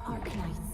ArkNights.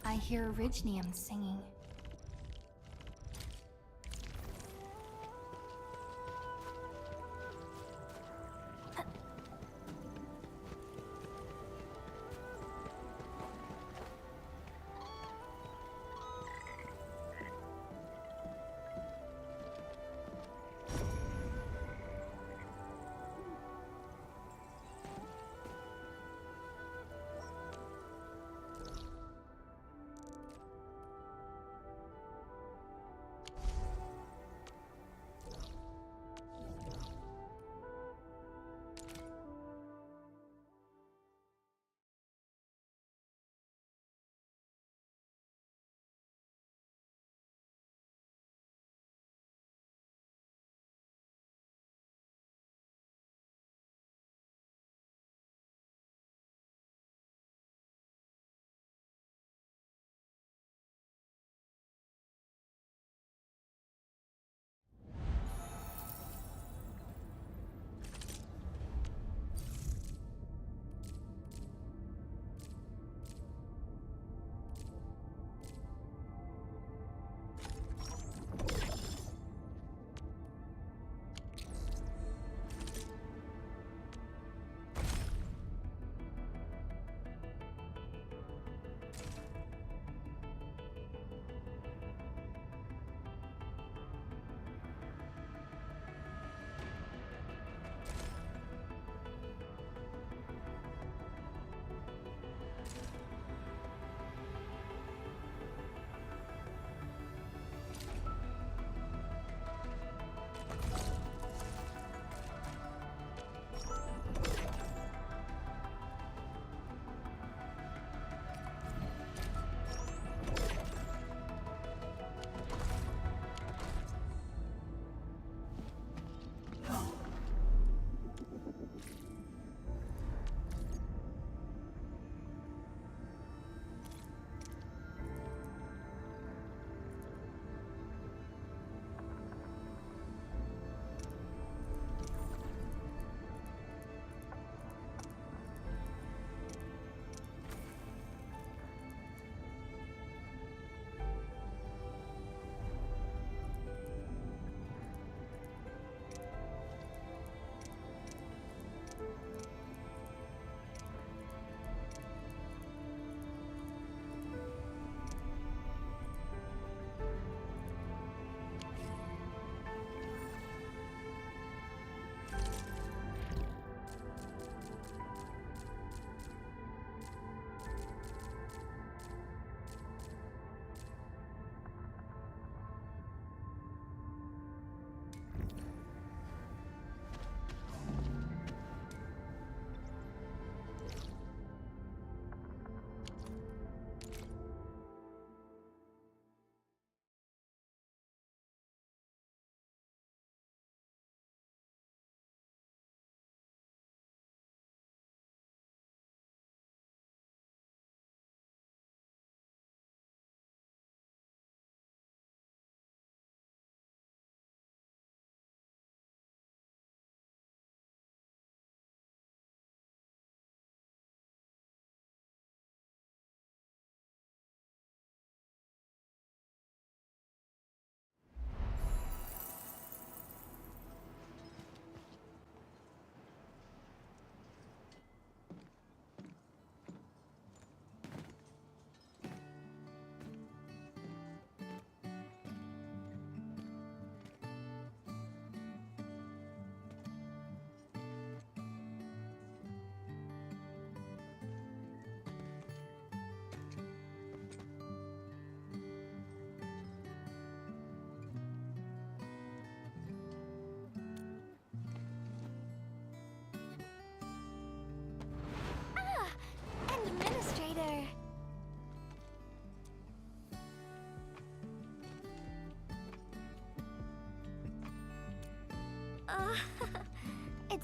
I hear Orignium singing.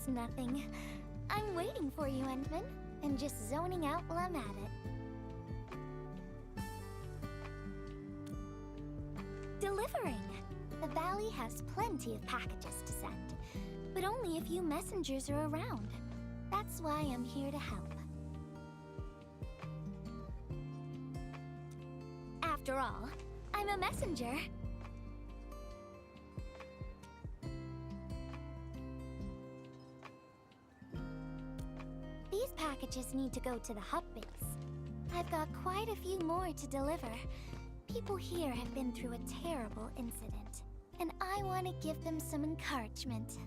nothing. I'm waiting for you, Endman, and just zoning out while I'm at it. Delivering! The valley has plenty of packages to send, but only a few messengers are around. That's why I'm here to help. After all, I'm a messenger. These packages need to go to the hub base. I've got quite a few more to deliver. People here have been through a terrible incident, and I want to give them some encouragement.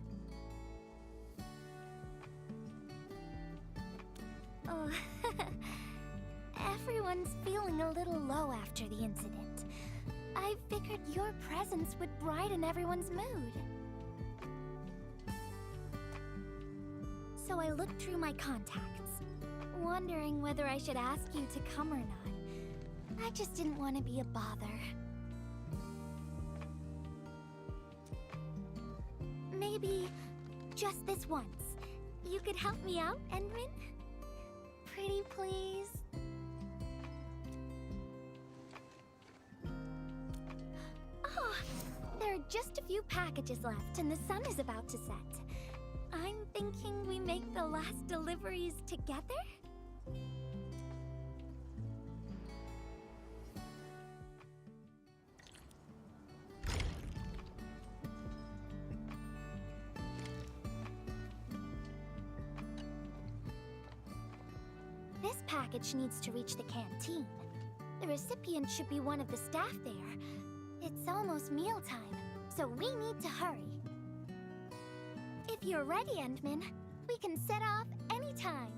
Oh, everyone's feeling a little low after the incident. I figured your presence would brighten everyone's mood. So I looked through my contacts, wondering whether I should ask you to come or not. I just didn't want to be a bother. Maybe just this once, you could help me out, Endman? Pretty please? Oh, there are just a few packages left and the sun is about to set. I'm thinking we make the last deliveries together? This package needs to reach the canteen. The recipient should be one of the staff there. It's almost mealtime, so we need to hurry. If you're ready, Endman, we can set off anytime.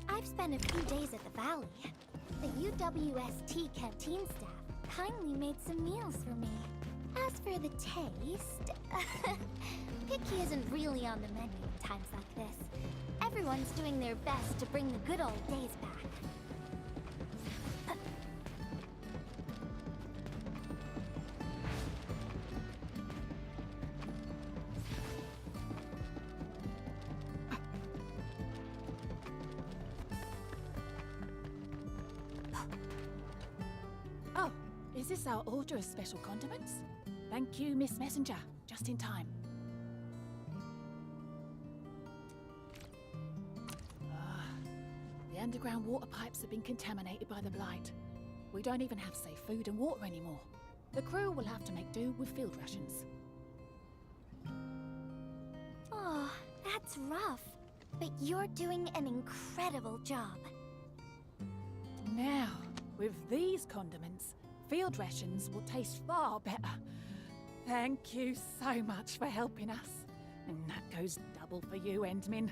I've spent a few days at the valley. The UWST canteen staff kindly made some meals for me. As for the taste, picky isn't really on the menu in times like this. Everyone's doing their best to bring the good old days back. Oh, is this our order of special condiments? Thank you, Miss Messenger. Just in time. The underground water pipes have been contaminated by the blight. We don't even have safe food and water anymore. The crew will have to make do with field rations. Oh, that's rough. But you're doing an incredible job. Now, with these condiments, field rations will taste far better. Thank you so much for helping us. And that goes double for you, Endman.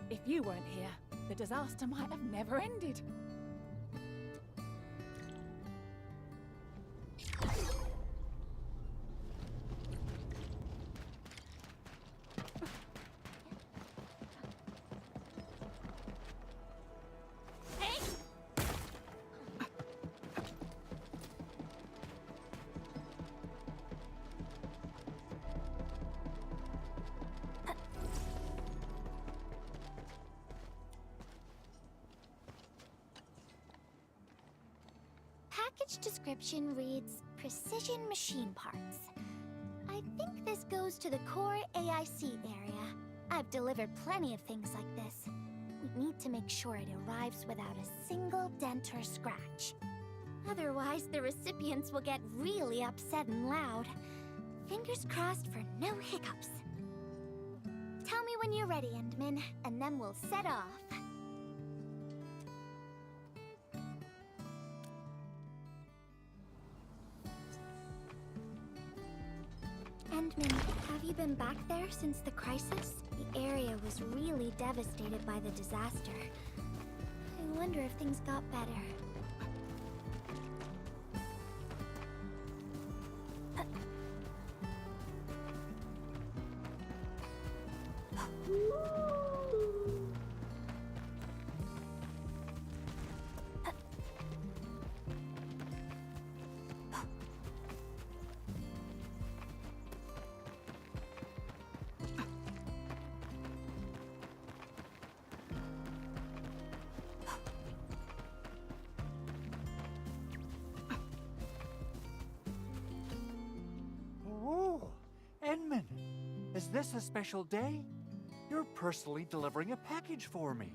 If you weren't here, the disaster might have never ended. Package description reads, Precision Machine Parts. I think this goes to the core AIC area. I've delivered plenty of things like this. We need to make sure it arrives without a single dent or scratch. Otherwise, the recipients will get really upset and loud. Fingers crossed for no hiccups. Tell me when you're ready, Endman, and then we'll set off. Endman, have you been back there since the crisis? The area was really devastated by the disaster. I wonder if things got better. Is this a special day? You're personally delivering a package for me.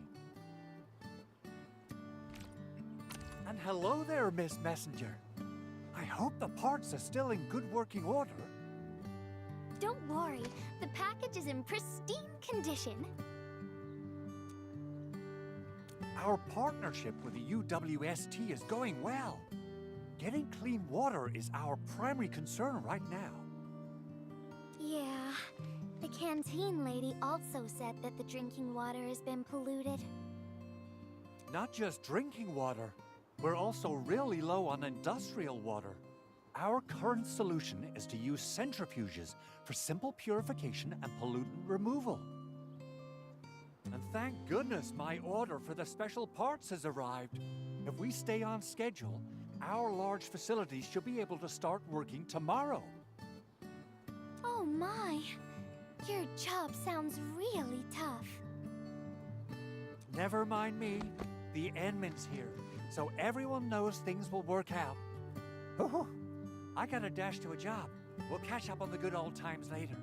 And hello there, Miss Messenger. I hope the parts are still in good working order. Don't worry, the package is in pristine condition. Our partnership with the UWST is going well. Getting clean water is our primary concern right now. Yeah, the canteen lady also said that the drinking water has been polluted. Not just drinking water, we're also really low on industrial water. Our current solution is to use centrifuges for simple purification and pollutant removal. And thank goodness my order for the special parts has arrived. If we stay on schedule, our large facilities should be able to start working tomorrow. Oh my, your job sounds really tough. Never mind me. The Endman's here, so everyone knows things will work out. Oh, I gotta dash to a job. We'll catch up on the good old times later.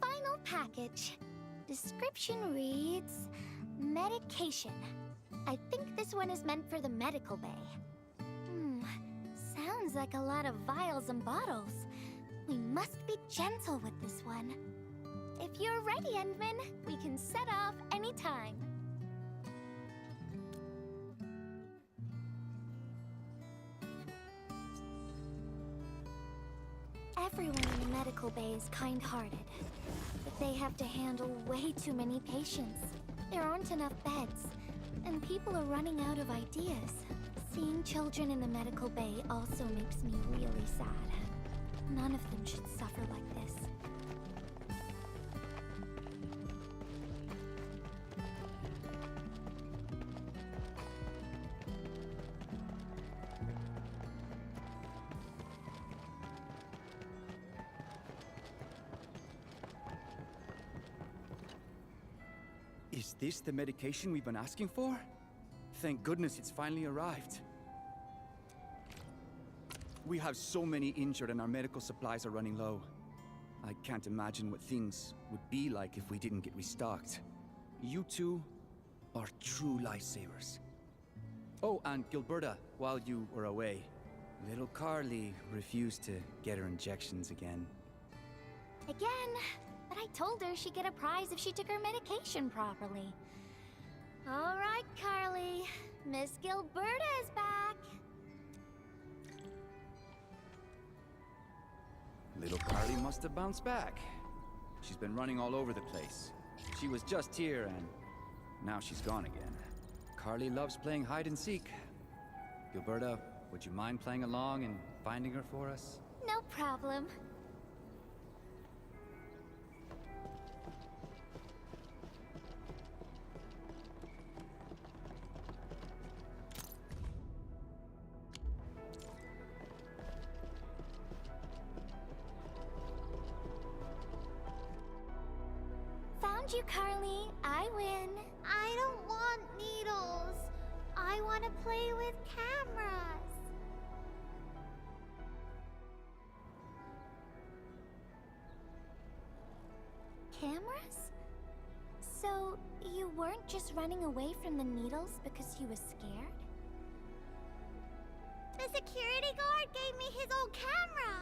Final package. Description reads, medication. I think this one is meant for the medical bay. Sounds like a lot of vials and bottles. We must be gentle with this one. If you're ready, Endman, we can set off anytime. Everyone in the medical bay is kind-hearted, but they have to handle way too many patients. There aren't enough beds, and people are running out of ideas. Seeing children in the medical bay also makes me really sad. None of them should suffer like this. Is this the medication we've been asking for? Thank goodness it's finally arrived. We have so many injured and our medical supplies are running low. I can't imagine what things would be like if we didn't get restocked. You two are true lifesavers. Oh, and Gilberta, while you were away, little Carly refused to get her injections again. Again? But I told her she'd get a prize if she took her medication properly. All right, Carly. Miss Gilberta is back. Little Carly must have bounced back. She's been running all over the place. She was just here and now she's gone again. Carly loves playing hide and seek. Gilberta, would you mind playing along and finding her for us? No problem. found you, Carly. I win. I don't want needles. I want to play with cameras. Cameras? So, you weren't just running away from the needles because you were scared? The security guard gave me his old camera.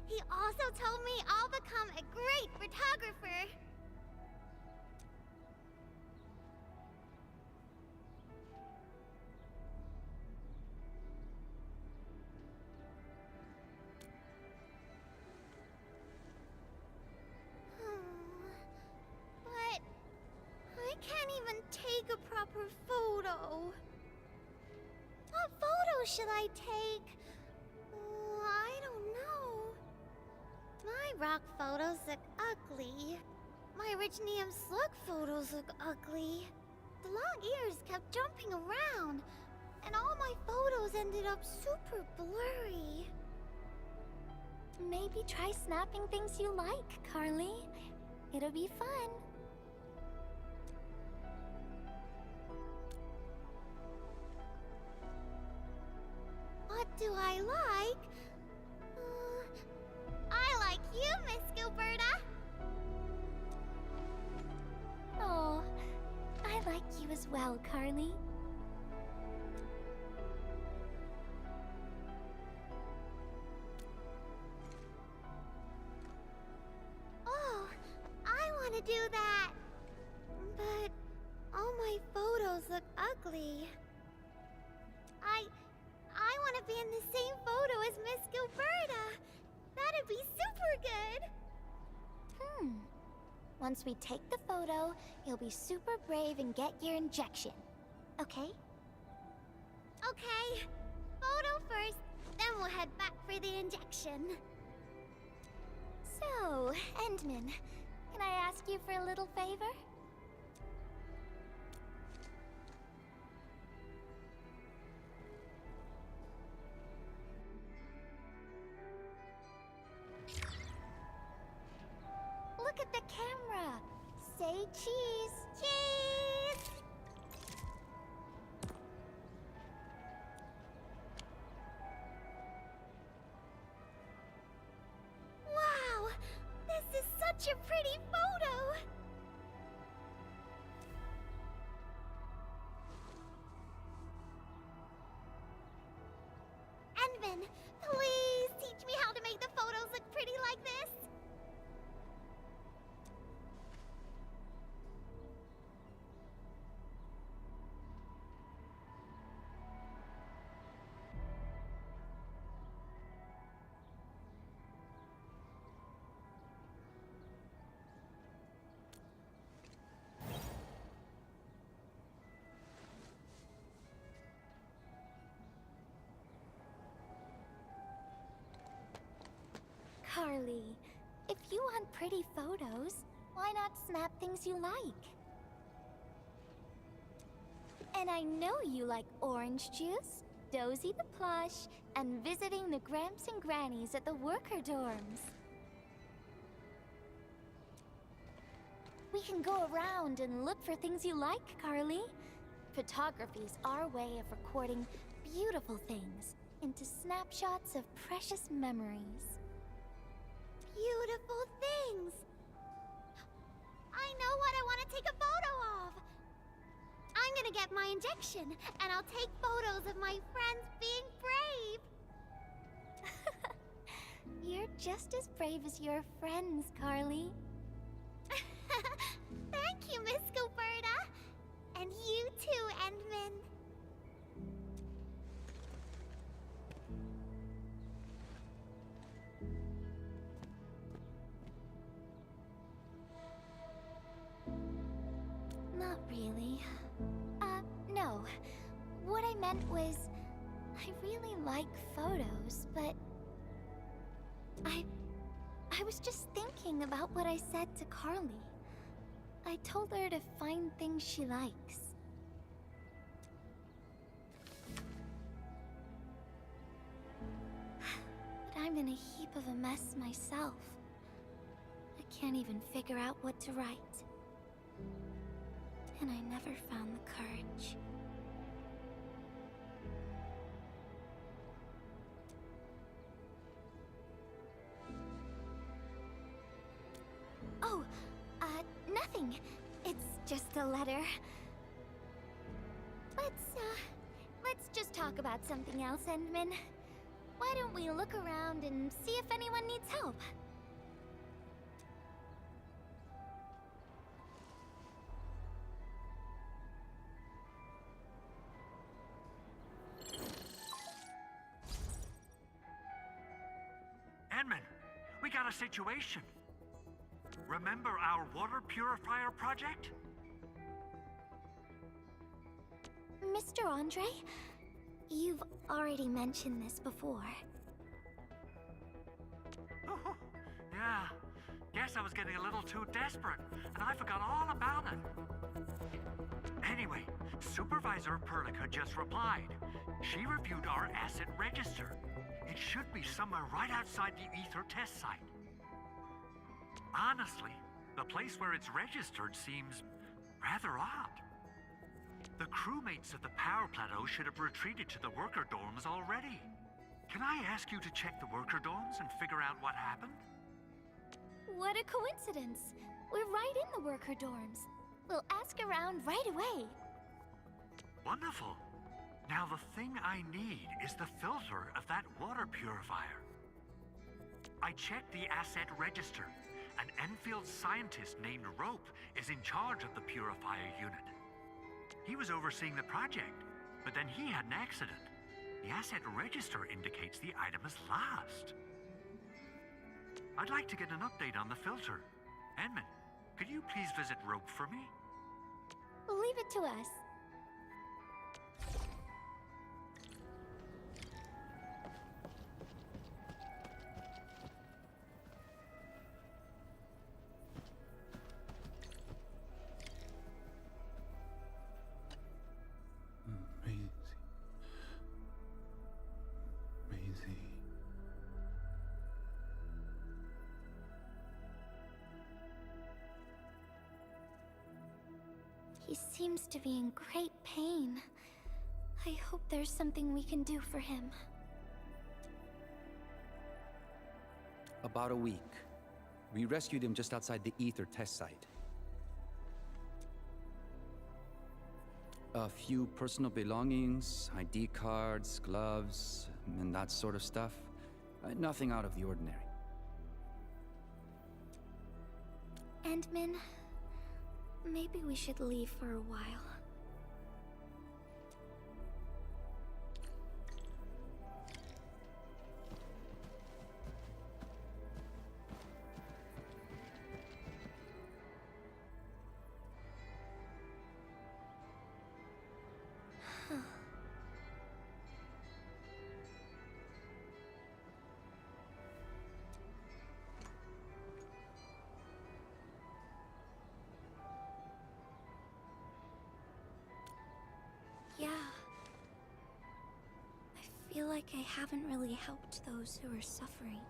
He also told me I'll become a great photographer. But I can't even take a proper photo. What photo should I take? I don't know. My rock photos look ugly. My Richnium slug photos look ugly. The long ears kept jumping around, and all my photos ended up super blurry. Maybe try snapping things you like, Carly. It'll be fun. What do I like? I like you, Miss Gilberta. Oh, I like you as well, Carly. Oh, I want to do that. But all my photos look ugly. I want to be in the same photo as Miss Gilberta. That'd be super good. Once we take the photo, you'll be super brave and get your injection. Okay? Okay, photo first, then we'll head back for the injection. So, Endman, can I ask you for a little favor? Look at the camera. Say cheese. Cheese! Wow, this is such a pretty photo. Endman, please teach me how to make the photos look pretty like this. Carly, if you want pretty photos, why not snap things you like? And I know you like orange juice, Dozy the plush, and visiting the Gramps and Grannies at the worker dorms. We can go around and look for things you like, Carly. Photography's our way of recording beautiful things into snapshots of precious memories. Beautiful things. I know what I want to take a photo of. I'm gonna get my injection, and I'll take photos of my friends being brave. You're just as brave as your friends, Carly. Thank you, Miss Gilberta. And you too, Endman. Not really. No. What I meant was, I really like photos, but I was just thinking about what I said to Carly. I told her to find things she likes. But I'm in a heap of a mess myself. I can't even figure out what to write. And I never found the courage. Oh, nothing. It's just a letter. Let's just talk about something else, Endman. Why don't we look around and see if anyone needs help? Edmund, we got a situation. Remember our water purifier project? Mr. Andre, you've already mentioned this before. Yeah. Guess I was getting a little too desperate, and I forgot all about it. Anyway, Supervisor Perlica just replied. She reviewed our asset register. It should be somewhere right outside the Ether test site. Honestly, the place where it's registered seems rather odd. The crewmates of the power plateau should have retreated to the worker dorms already. Can I ask you to check the worker dorms and figure out what happened? What a coincidence. We're right in the worker dorms. We'll ask around right away. Wonderful. Now the thing I need is the filter of that water purifier. I checked the asset register. An Enfield scientist named Rope is in charge of the purifier unit. He was overseeing the project, but then he had an accident. The asset register indicates the item is lost. I'd like to get an update on the filter. Edmund, could you please visit Rope for me? Leave it to us. Maisie. He seems to be in great pain. I hope there's something we can do for him. About a week. We rescued him just outside the Ether test site. A few personal belongings, ID cards, gloves, and that sort of stuff. Nothing out of the ordinary. Endman, maybe we should leave for a while. Yeah. I feel like I haven't really helped those who are suffering.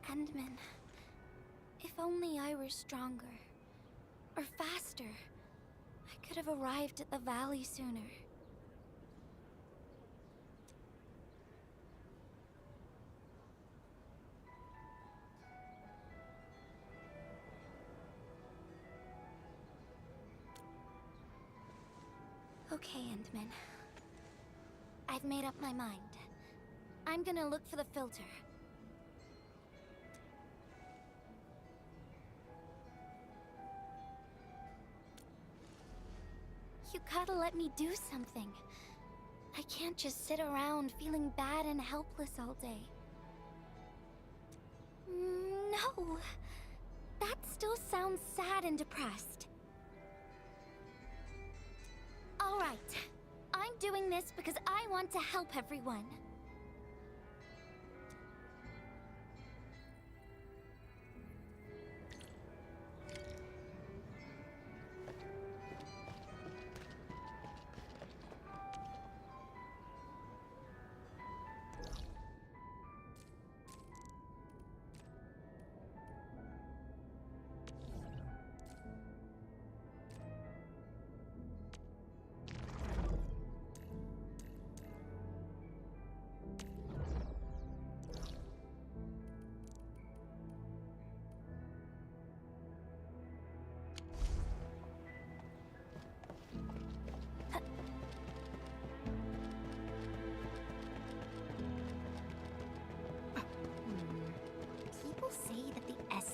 Endman, if only I were stronger, or faster, I could have arrived at the valley sooner. Okay, Endman. I've made up my mind. I'm gonna look for the filter. You gotta let me do something. I can't just sit around feeling bad and helpless all day. No! That still sounds sad and depressed. Alright. I'm doing this because I want to help everyone.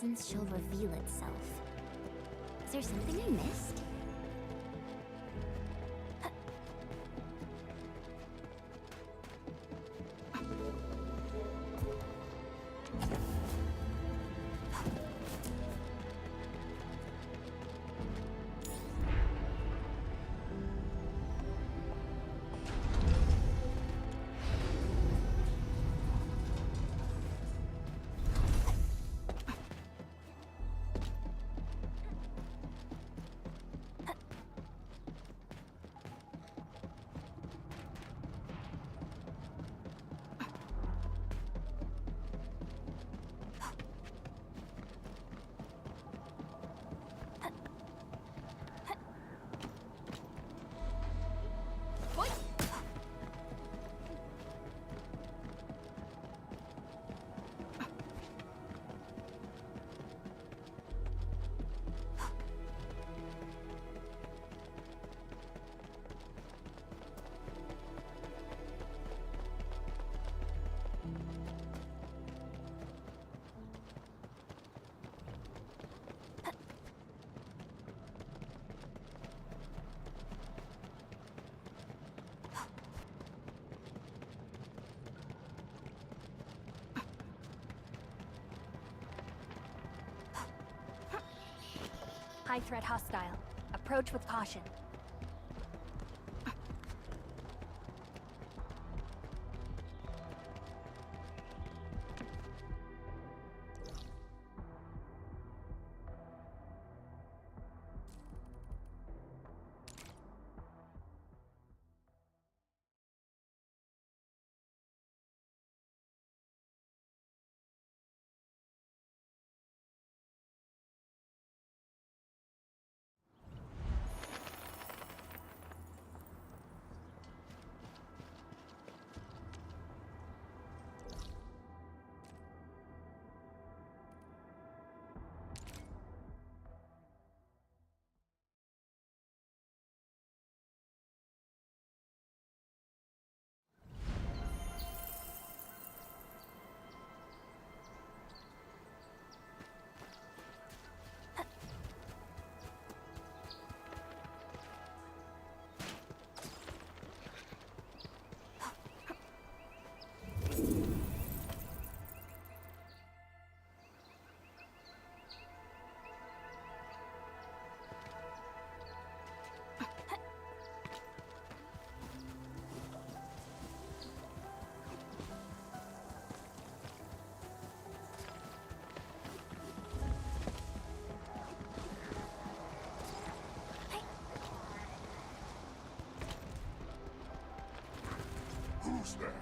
presence shall reveal itself. Is there something I missed? High threat hostile. Approach with caution.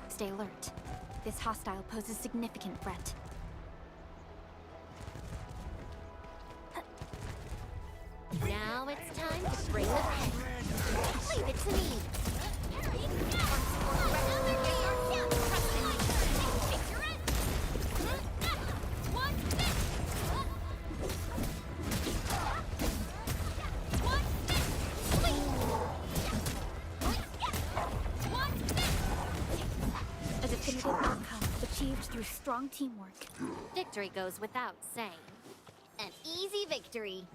Stay alert. This hostile poses significant threat. Now it's time to bring the pain. Leave it to me. A definitive outcome achieved through strong teamwork. Victory goes without saying. An easy victory.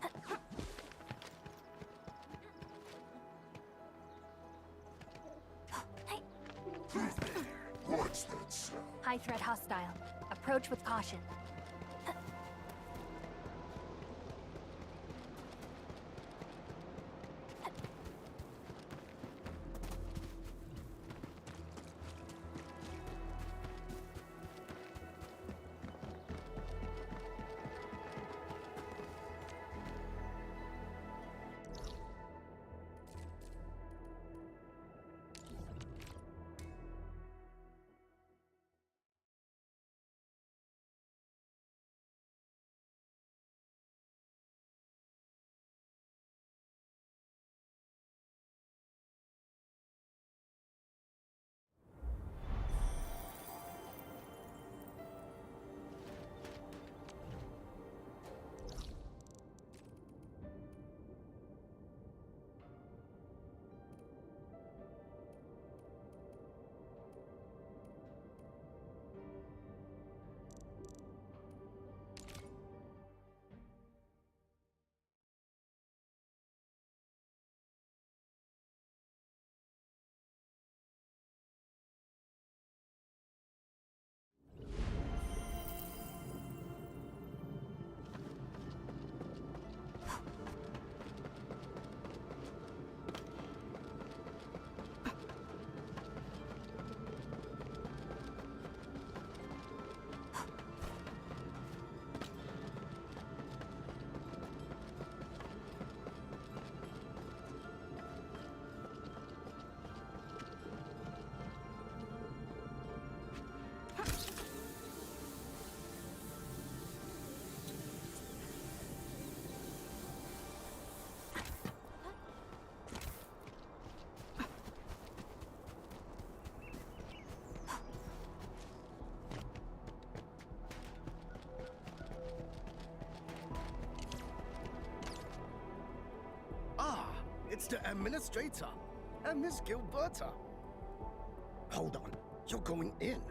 What's that sound? High threat hostile. Approach with caution. It's the administrator and Miss Gilberta. Hold on, you're going in.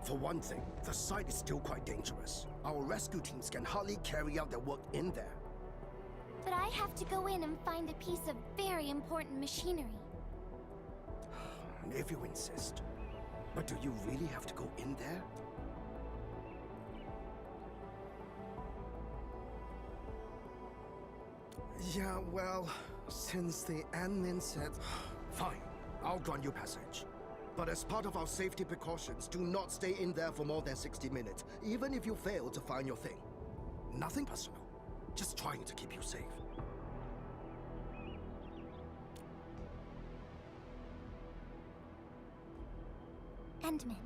For one thing, the site is still quite dangerous. Our rescue teams can hardly carry out their work in there. But I have to go in and find a piece of very important machinery. If you insist. But do you really have to go in there? Yeah, well, since the admin said... Fine, I'll grant you passage. But as part of our safety precautions, do not stay in there for more than 60 minutes, even if you fail to find your thing. Nothing personal, just trying to keep you safe. Endman,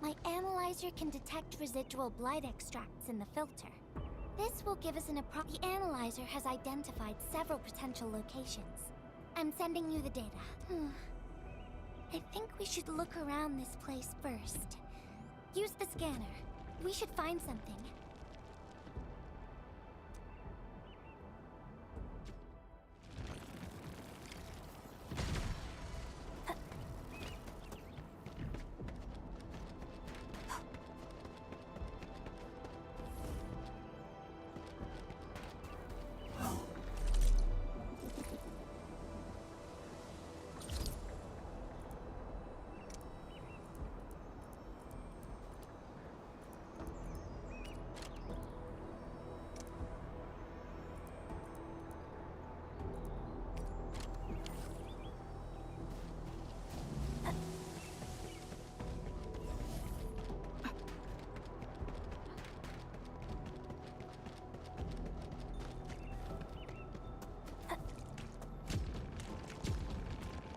my analyzer can detect residual blight extracts in the filter. This will give us an approximate. The analyzer has identified several potential locations. I'm sending you the data. I think we should look around this place first. Use the scanner. We should find something.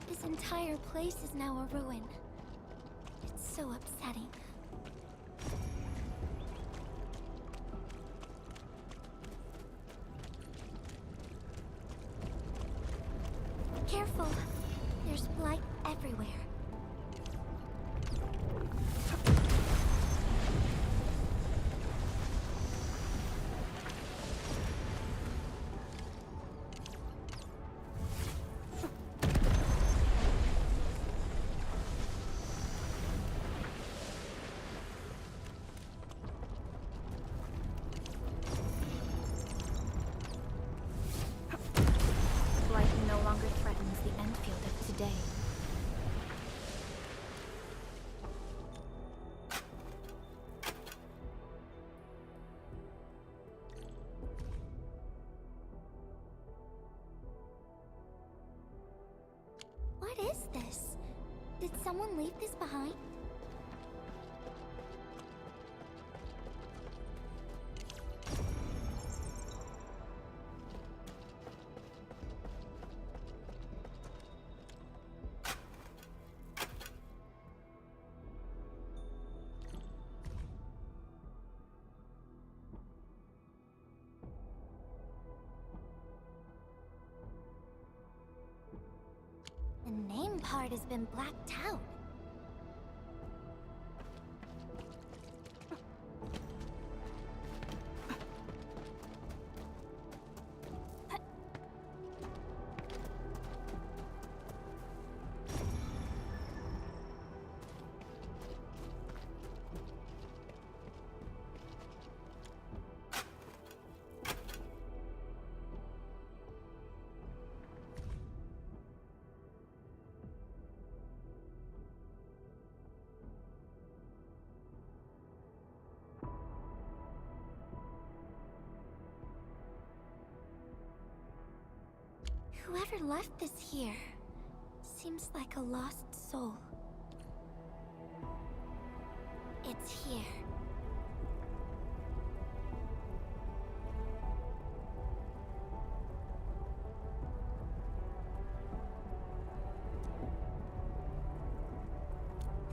This entire place is now a ruin. It's so upsetting. Careful! There's blight everywhere. Blight no longer threatens the Endfield of today. What is this? Did someone leave this behind? The name part has been blacked out. Whoever left this here seems like a lost soul. It's here.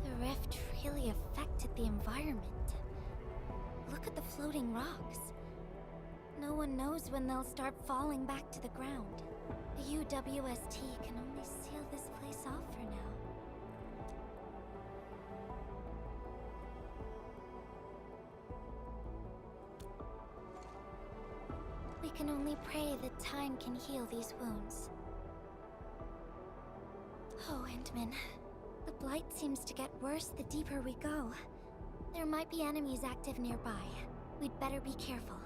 The rift really affected the environment. Look at the floating rocks. No one knows when they'll start falling back to the ground. The UWST can only seal this place off for now. We can only pray that time can heal these wounds. Oh, Endman. The blight seems to get worse the deeper we go. There might be enemies active nearby. We'd better be careful.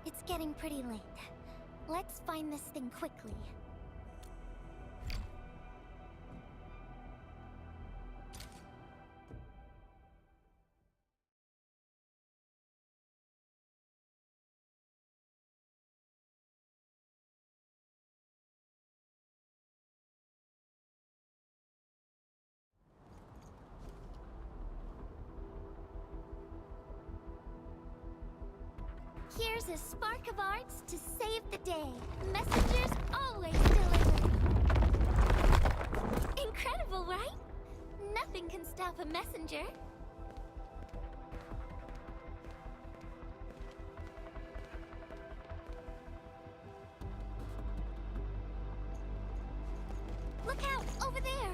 It's getting pretty late. Let's find this thing quickly. Here's a spark of arts to save the day. Messengers always deliver. Incredible, right? Nothing can stop a messenger. Look out, over there!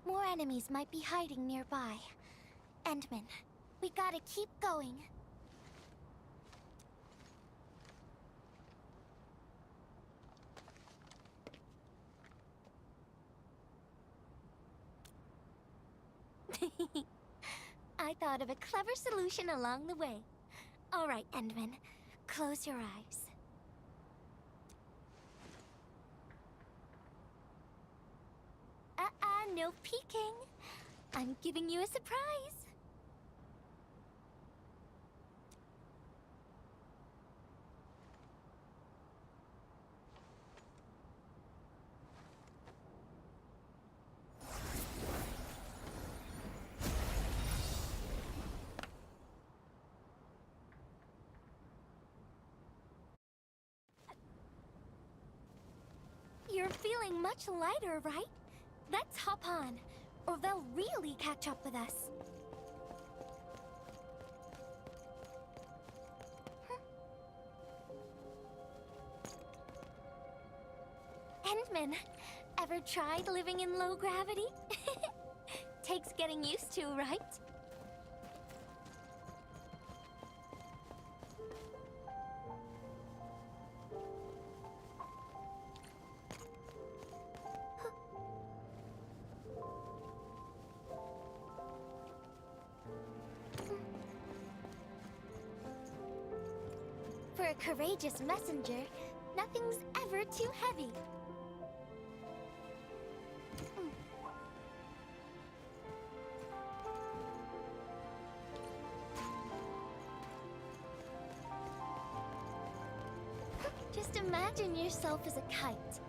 More enemies might be hiding nearby. Endman, we gotta keep going. I thought of a clever solution along the way. All right, Endman, close your eyes. No peeking. I'm giving you a surprise. You're feeling much lighter, right? Let's hop on, or they'll really catch up with us. Endman, ever tried living in low gravity? Takes getting used to, right? For a courageous messenger, nothing's ever too heavy. Just imagine yourself as a kite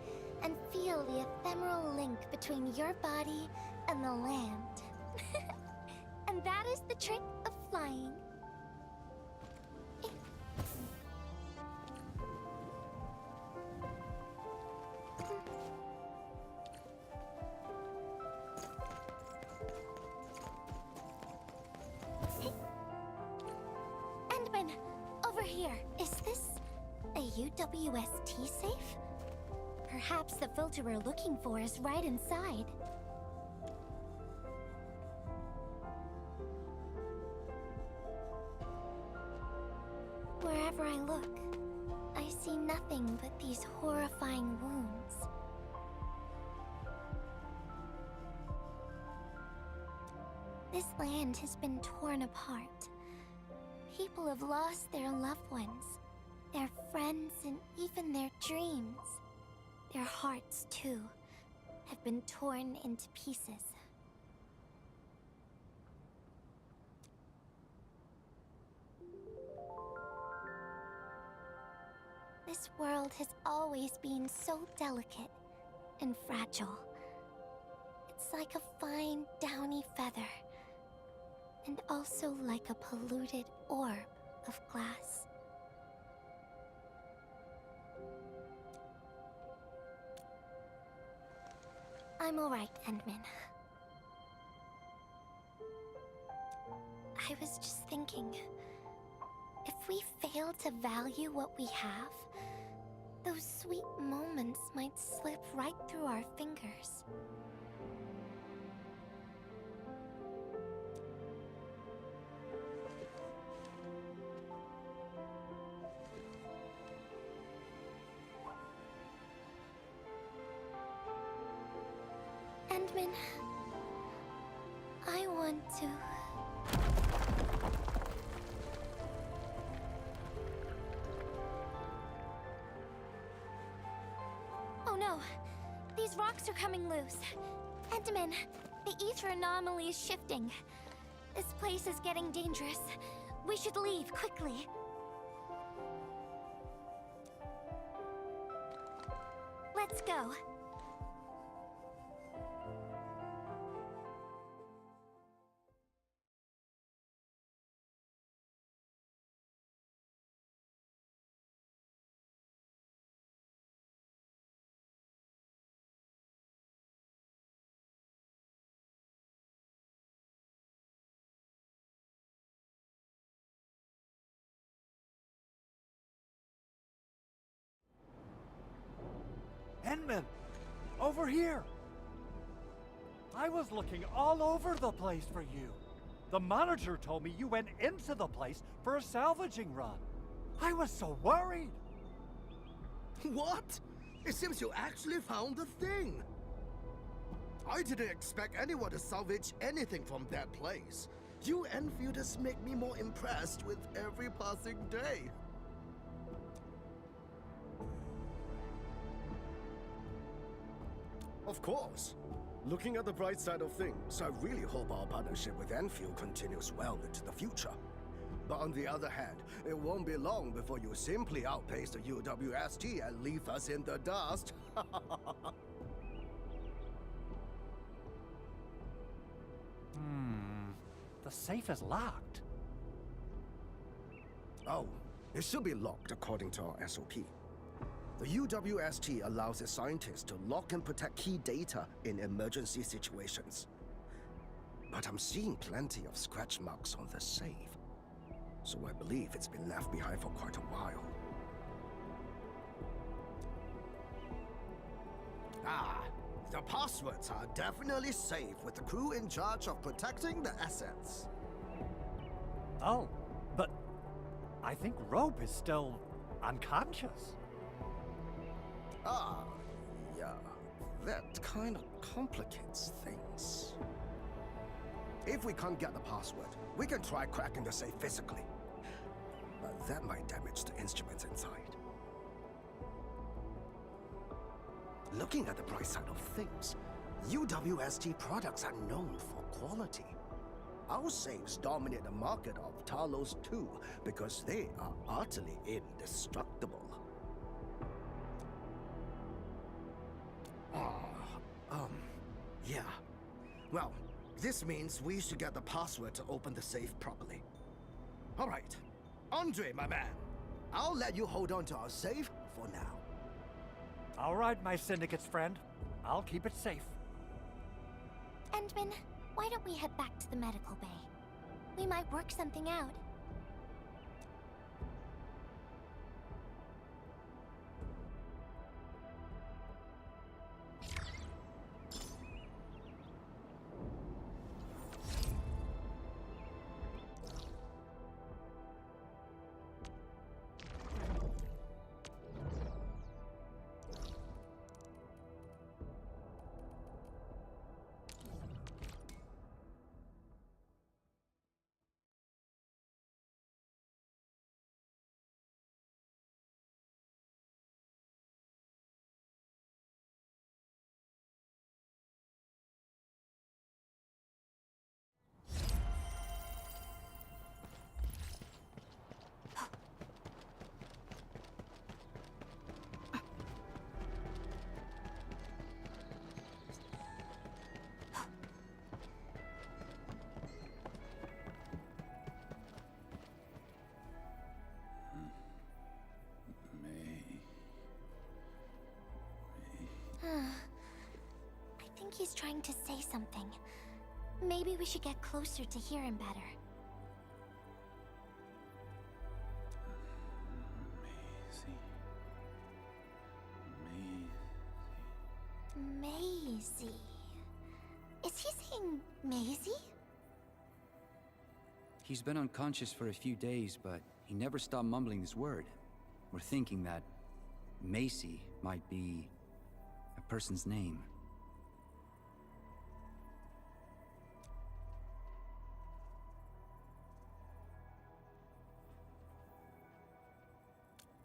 and feel the ephemeral link between your body and the land. And that is the trick of flying. Endman, over here. Is this a UWST safe? Perhaps the filter we're looking for is right inside. Wherever I look, I see nothing but these horrifying wounds. This land has been torn apart. People have lost their loved ones, their friends, and even their dreams. Their hearts, too, have been torn into pieces. This world has always been so delicate and fragile. It's like a fine, downy feather, and also like a polluted orb of glass. I'm alright, Endman. I was just thinking, if we fail to value what we have, those sweet moments might slip right through our fingers. Endman, I want to... Oh no! These rocks are coming loose. Endman, the ether anomaly is shifting. This place is getting dangerous. We should leave quickly. Let's go. Endman! Over here! I was looking all over the place for you. The manager told me you went into the place for a salvaging run. I was so worried. What? It seems you actually found the thing. I didn't expect anyone to salvage anything from that place. You Enfielders make me more impressed with every passing day. Of course. Looking at the bright side of things, I really hope our partnership with Enfield continues well into the future. But on the other hand, it won't be long before you simply outpace the UWST and leave us in the dust. The safe is locked. Oh, it should be locked according to our SOP. The UWST allows its scientists to lock and protect key data in emergency situations. But I'm seeing plenty of scratch marks on the safe, so I believe it's been left behind for quite a while. Ah, the passwords are definitely safe with the crew in charge of protecting the assets. Oh, but I think Rope is still unconscious. Ah, yeah, that kind of complicates things. If we can't get the password, we can try cracking the safe physically. But that might damage the instruments inside. Looking at the bright side of things, UWST products are known for quality. Our safes dominate the market of Talos too, because they are utterly indestructible. Yeah. Well, this means we should get the password to open the safe properly. All right. Andre, my man. I'll let you hold on to our safe for now. All right, my syndicate's friend. I'll keep it safe. Endman, why don't we head back to the medical bay? We might work something out. I think he's trying to say something. Maybe we should get closer to hear him better. Maisie. Is he saying Maisie? He's been unconscious for a few days, but he never stopped mumbling this word. We're thinking that Macy might be a person's name.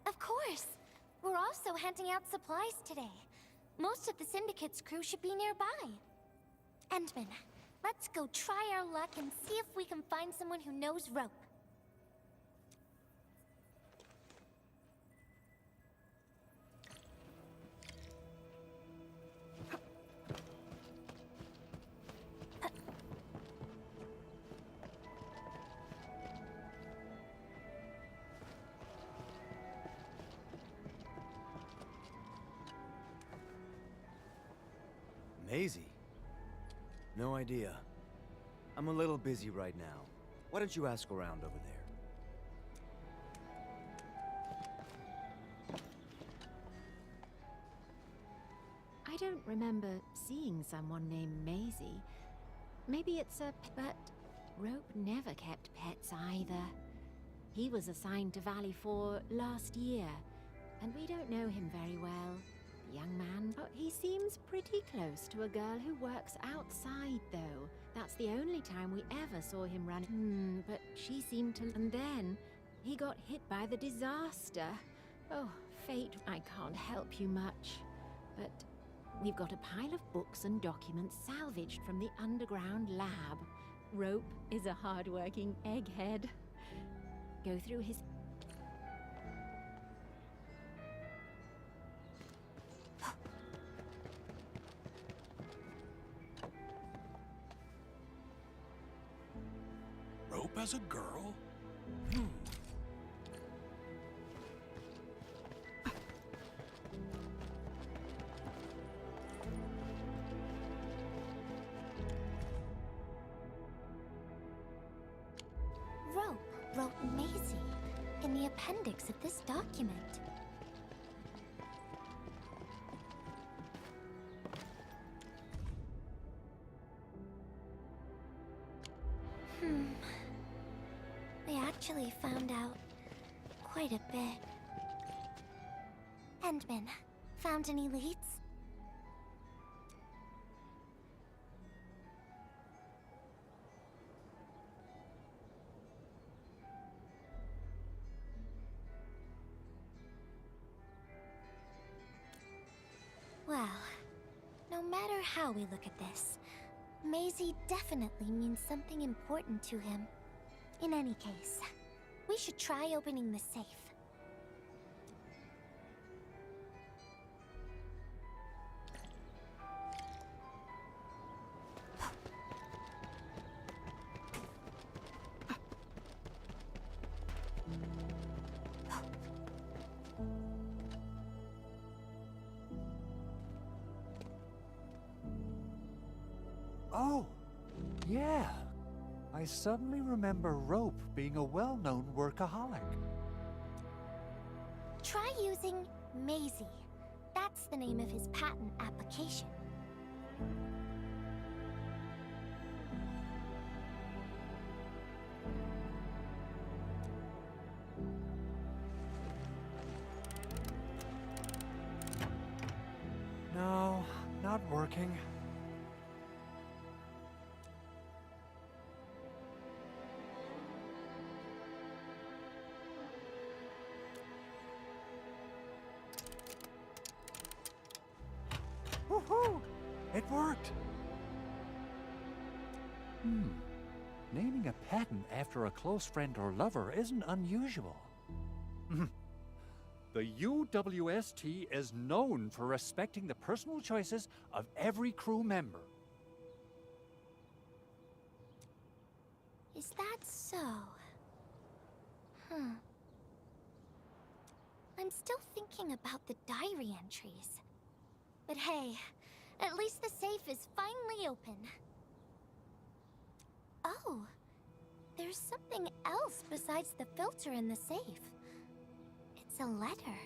Of course! We're also handing out supplies today. Most of the Syndicate's crew should be nearby. Endman, let's go try our luck and see if we can find someone who knows rope. Maisie? No idea. I'm a little busy right now. Why don't you ask around over there? I don't remember seeing someone named Maisie. Maybe it's a... but Rope never kept pets either. He was assigned to Valley 4 last year, and we don't know him very well. The young man, oh, he seems pretty close to a girl who works outside, though. That's the only time we ever saw him run. But she seemed to... And then he got hit by the disaster. Oh, fate, I can't help you much. But we've got a pile of books and documents salvaged from the underground lab. Rope is a hard-working egghead. Go through his... Rope as a girl? Rope wrote Maisie in the appendix of this document. They actually found out quite a bit. Endman, found any leads? Well, no matter how we look at this, Maisie definitely means something important to him. In any case, we should try opening the safe. Oh, yeah. I suddenly remember Rope being a well-known workaholic. Try using Maisie. That's the name of his patent application. No, not working. Woohoo! It worked! Naming a patent after a close friend or lover isn't unusual. The UWST is known for respecting the personal choices of every crew member. Is that so? I'm still thinking about the diary entries. But hey, at least the safe is finally open. Oh, there's something else besides the filter in the safe. It's a letter.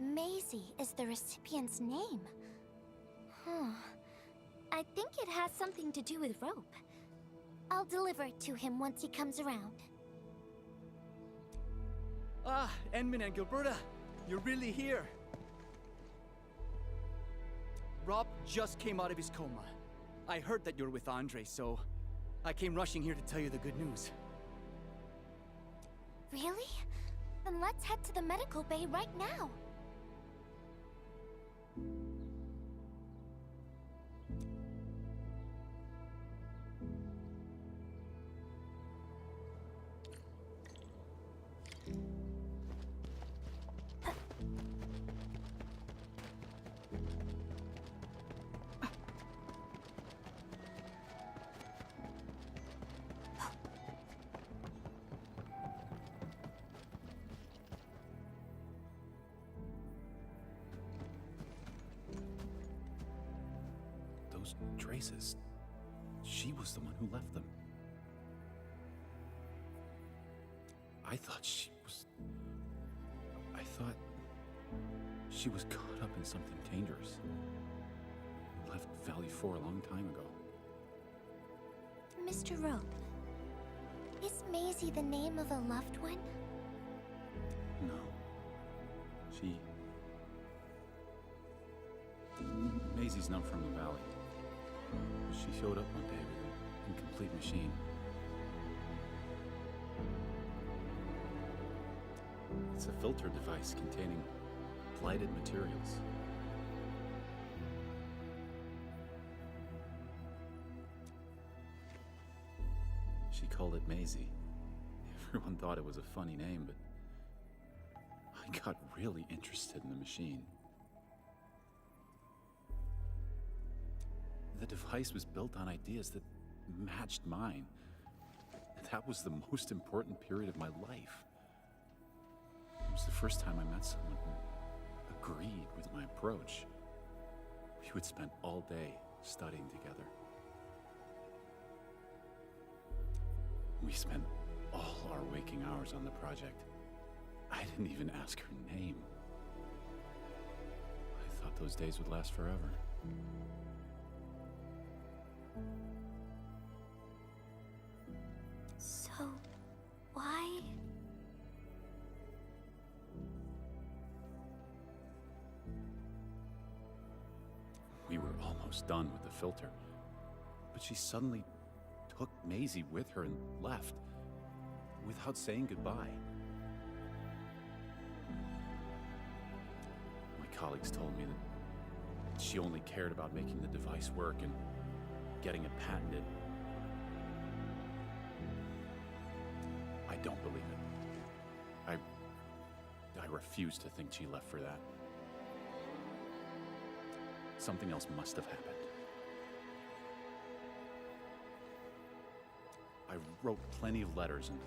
Maisie is the recipient's name. I think it has something to do with Rope. I'll deliver it to him once he comes around. Ah, Endmin and Gilberta, you're really here. Rob just came out of his coma. I heard that you're with Andre, so I came rushing here to tell you the good news. Really? Then let's head to the medical bay right now. Those traces. She was the one who left them. I thought she was caught up in something dangerous. Left Valley 4 a long time ago. Mr. Rope, is Maisie the name of a loved one? No. Maisie's not from the Valley. She showed up one day with an incomplete machine. It's a filter device containing blighted materials. She called it Maisie. Everyone thought it was a funny name, but I got really interested in the machine. The device was built on ideas that matched mine. That was the most important period of my life. It was the first time I met someone who agreed with my approach. We would spend all day studying together. We spent all our waking hours on the project. I didn't even ask her name. I thought those days would last forever. So, why? We were almost done with the filter, but she suddenly took Maisie with her and left, without saying goodbye. My colleagues told me that she only cared about making the device work and getting it patented. I don't believe it. I refuse to think she left for that. Something else must have happened. I wrote plenty of letters and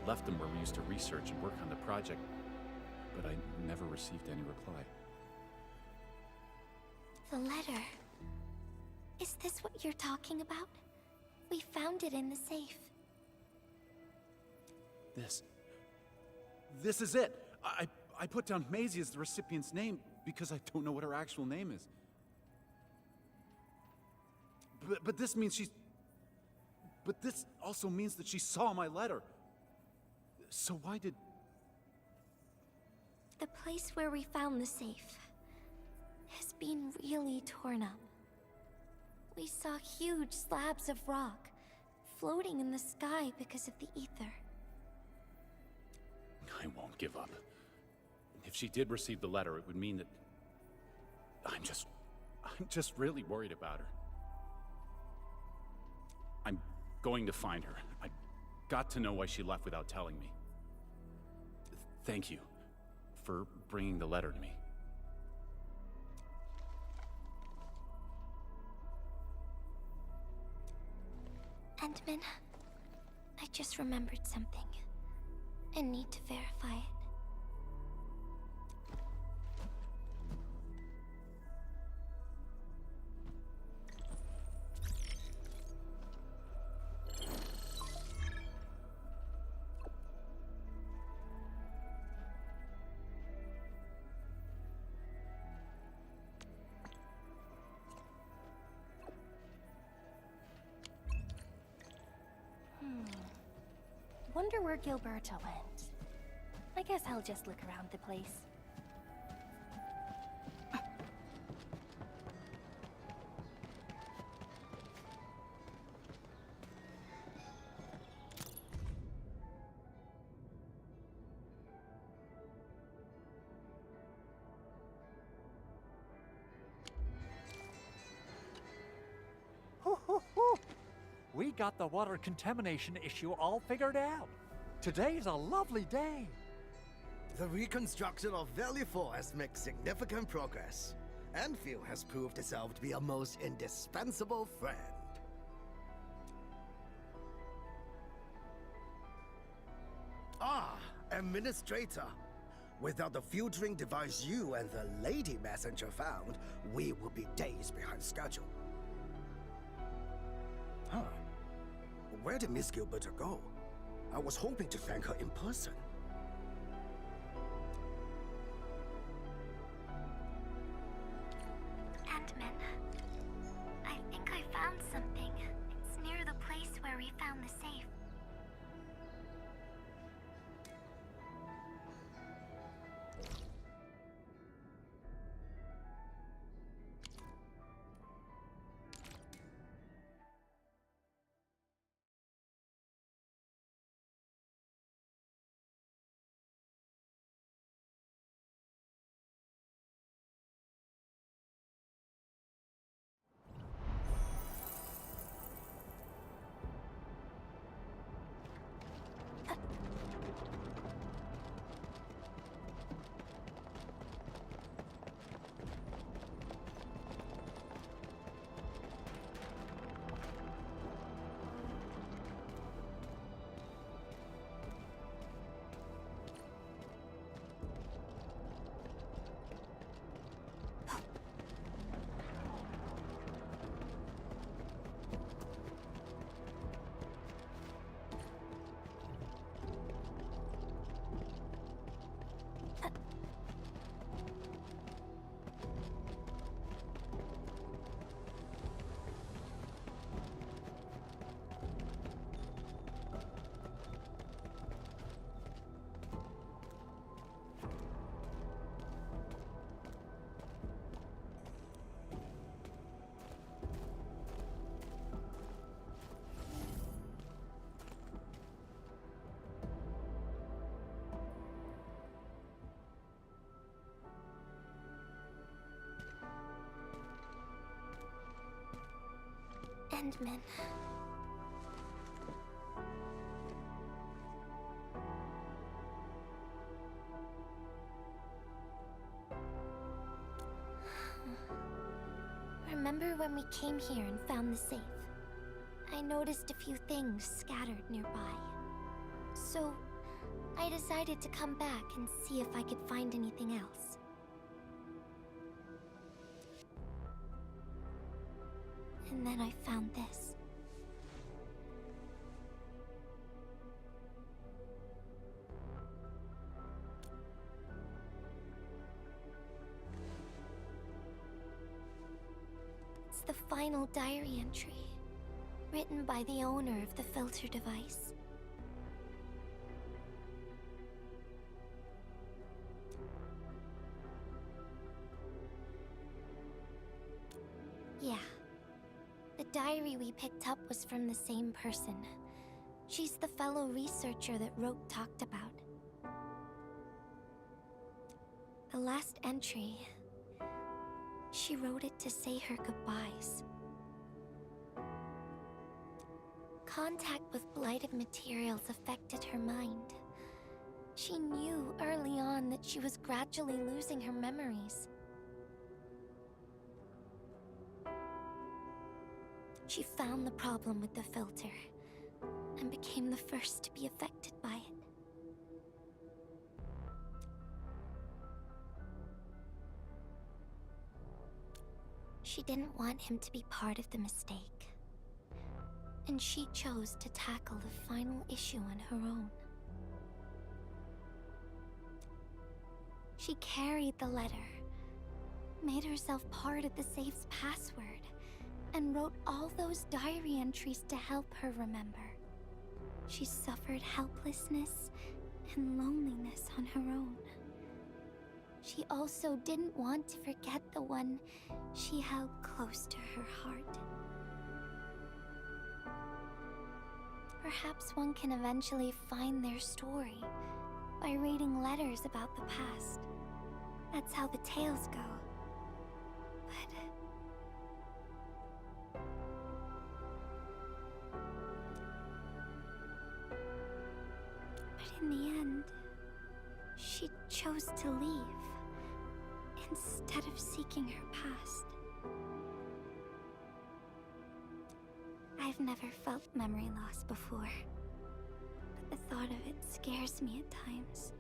left them where we used to research and work on the project, but I never received any reply. The letter. Is this what you're talking about? We found it in the safe. This is it. I put down Maisie as the recipient's name because I don't know what her actual name is. But this means she's... But this also means that she saw my letter. So why did... The place where we found the safe has been really torn up. We saw huge slabs of rock floating in the sky because of the ether. I won't give up. If she did receive the letter, it would mean that... I'm just really worried about her. I'm going to find her. I've got to know why she left without telling me. Thank you for bringing the letter to me. Endman, I just remembered something. I need to verify it. Wonder where Gilberto went. I guess I'll just look around the place. We got the water contamination issue all figured out. Today's a lovely day. The reconstruction of Valley 4 has made significant progress. Endfield has proved itself to be a most indispensable friend. Ah, Administrator. Without the filtering device you and the lady messenger found, we would be days behind schedule. Huh. Where did Miss Gilberto go? I was hoping to thank her in person. Ant-Man, I think I found something. It's near the place where we found the safe. Endman. Remember when we came here and found the safe? I noticed a few things scattered nearby. So, I decided to come back and see if I could find anything else. And then I found this. It's the final diary entry, written by the owner of the filter device. Yeah. The diary we picked up was from the same person. She's the fellow researcher that Roke talked about. The last entry, she wrote it to say her goodbyes. Contact with blighted materials affected her mind. She knew early on that she was gradually losing her memories. She found the problem with the filter and became the first to be affected by it. She didn't want him to be part of the mistake, and she chose to tackle the final issue on her own. She carried the letter, made herself part of the safe's password, and wrote all those diary entries to help her remember. She suffered helplessness and loneliness on her own. She also didn't want to forget the one she held close to her heart. Perhaps one can eventually find their story by reading letters about the past. That's how the tales go. But in the end, she chose to leave instead of seeking her past. I've never felt memory loss before, but the thought of it scares me at times.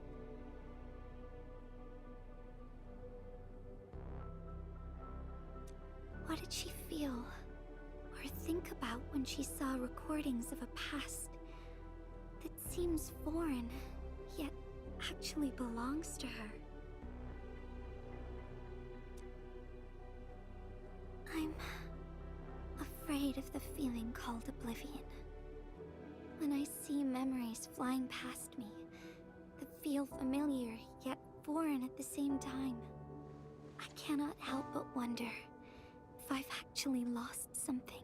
What did she feel or think about when she saw recordings of a past that seems foreign, yet actually belongs to her? I'm afraid of the feeling called oblivion. When I see memories flying past me that feel familiar yet foreign at the same time, I cannot help but wonder if I've actually lost something.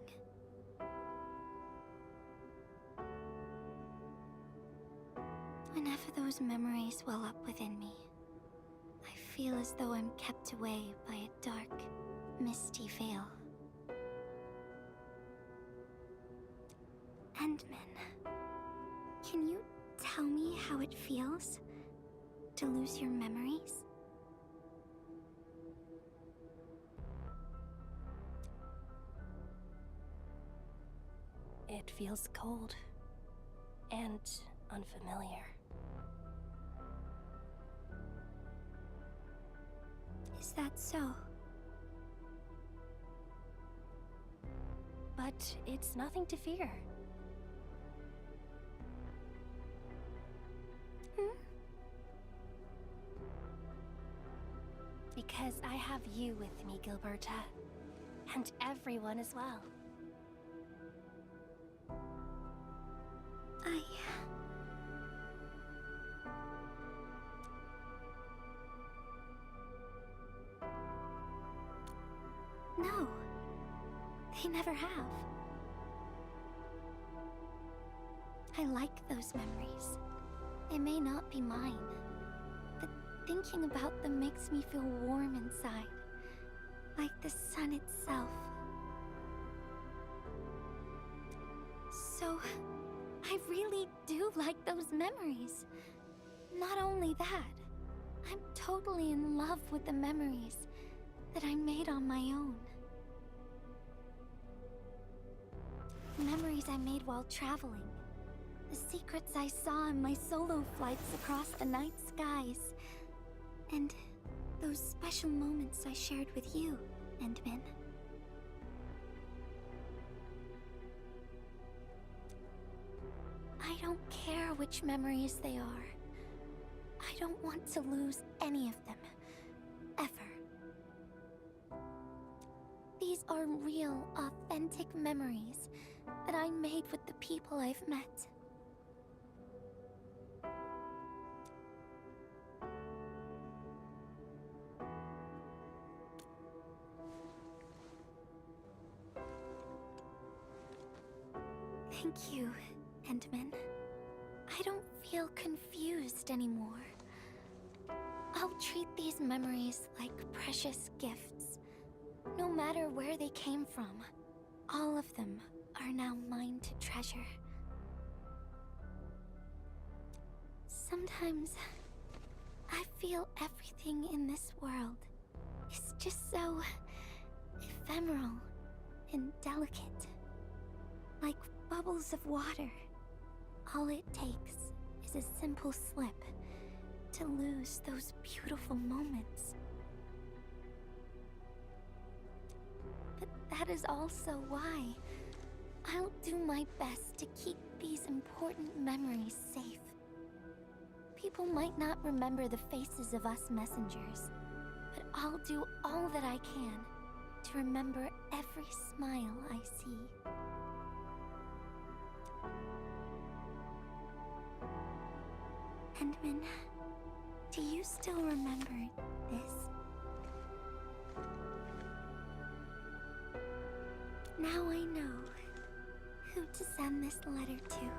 Whenever those memories well up within me, I feel as though I'm kept away by a dark, misty veil. Endman, can you tell me how it feels to lose your memories? It feels cold and unfamiliar. Is that so? But it's nothing to fear. Because I have you with me, Gilberta. And everyone as well. No, they never have. I like those memories. They may not be mine, but thinking about them makes me feel warm inside, like the sun itself. So, I really do like those memories. Not only that, I'm totally in love with the memories that I made on my own. Memories I made while traveling. The secrets I saw in my solo flights across the night skies. And those special moments I shared with you, Endman. I don't care which memories they are. I don't want to lose any of them. Ever. These are real, authentic memories that I made with the people I've met. Thank you, Endman. I don't feel confused anymore. I'll treat these memories like precious gifts. No matter where they came from, all of them are now mine to treasure. Sometimes I feel everything in this world is just so ephemeral and delicate. Like bubbles of water. All it takes is a simple slip to lose those beautiful moments. But that is also why I'll do my best to keep these important memories safe. People might not remember the faces of us messengers, but I'll do all that I can to remember every smile I see. Endman, do you still remember this? Now I know who to send this letter to.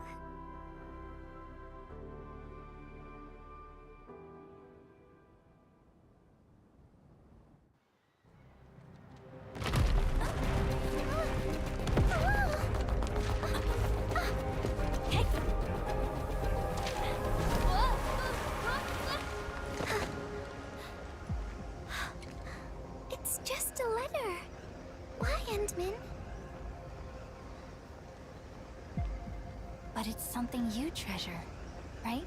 It's just a letter. Why, Endman? But it's something you treasure, right?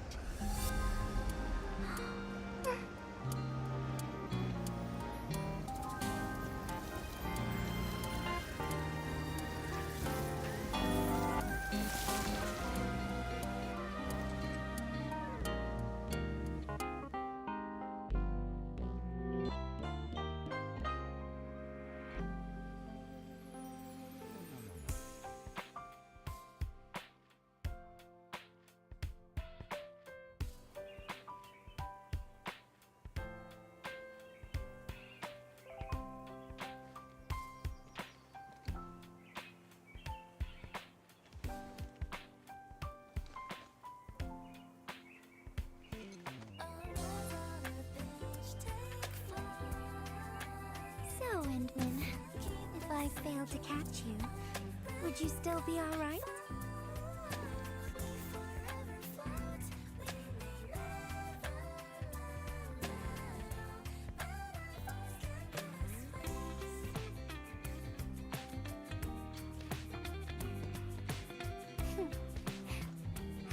So, Endman, if I failed to catch you, would you still be alright?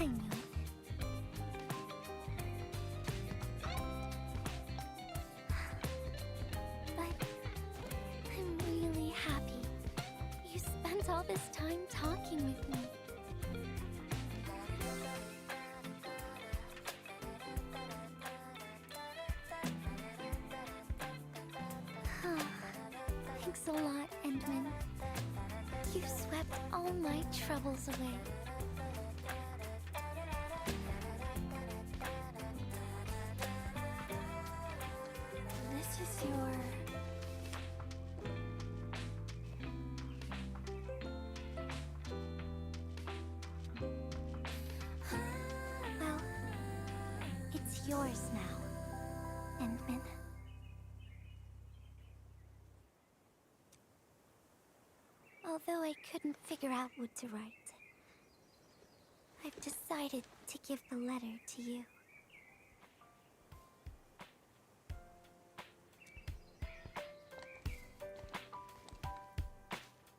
I know. But I'm really happy you spent all this time talking with me. Thanks a lot, Endman. You swept all my troubles away. This is your... Well, it's yours now, Endman. Although I couldn't figure out what to write, I've decided to give the letter to you.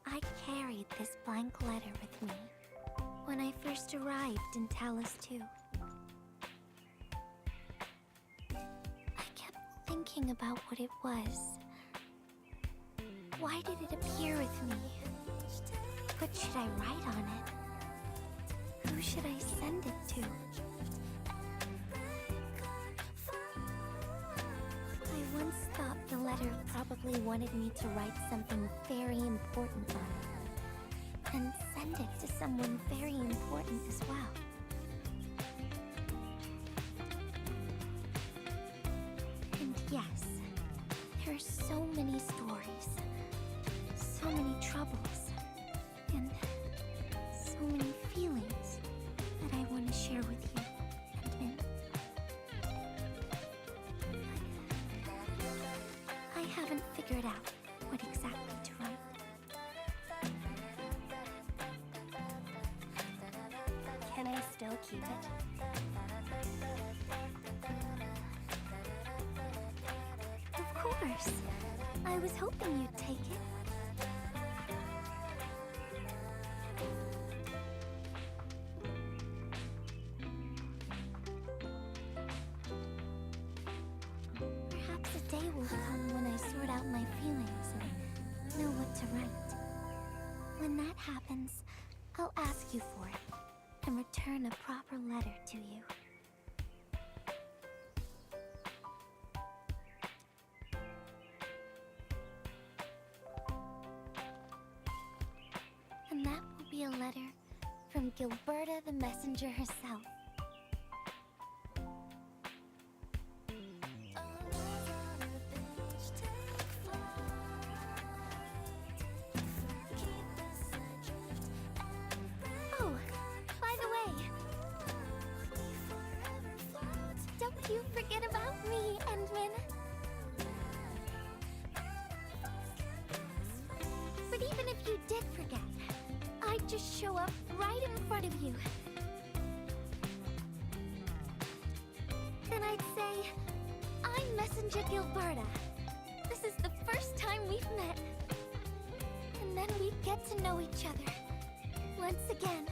I carried this blank letter with me when I first arrived in Talos 2. I kept thinking about what it was. Why did it appear with me? What should I write on it? Who should I send it to? I once thought the letter probably wanted me to write something very important on it, and send it to someone very important as well. And yes, there are so many stories, so many troubles, and so many feelings that I want to share with you, Endmin. I haven't figured out what exactly to write. Can I still keep it? Of course. I was hoping you'd take it. Perhaps a day will come when I sort out my feelings and know what to write. When that happens, I'll ask you for it and return a proper letter to you. And that will be a letter from Gilberta the Messenger herself. Oh, by the way, don't you forget about me, Endmin. But even if you did forget, I'd just show up right in front of you. Then I'd say, I'm Messenger Gilberta. This is the first time we've met. And then we'd get to know each other. Once again.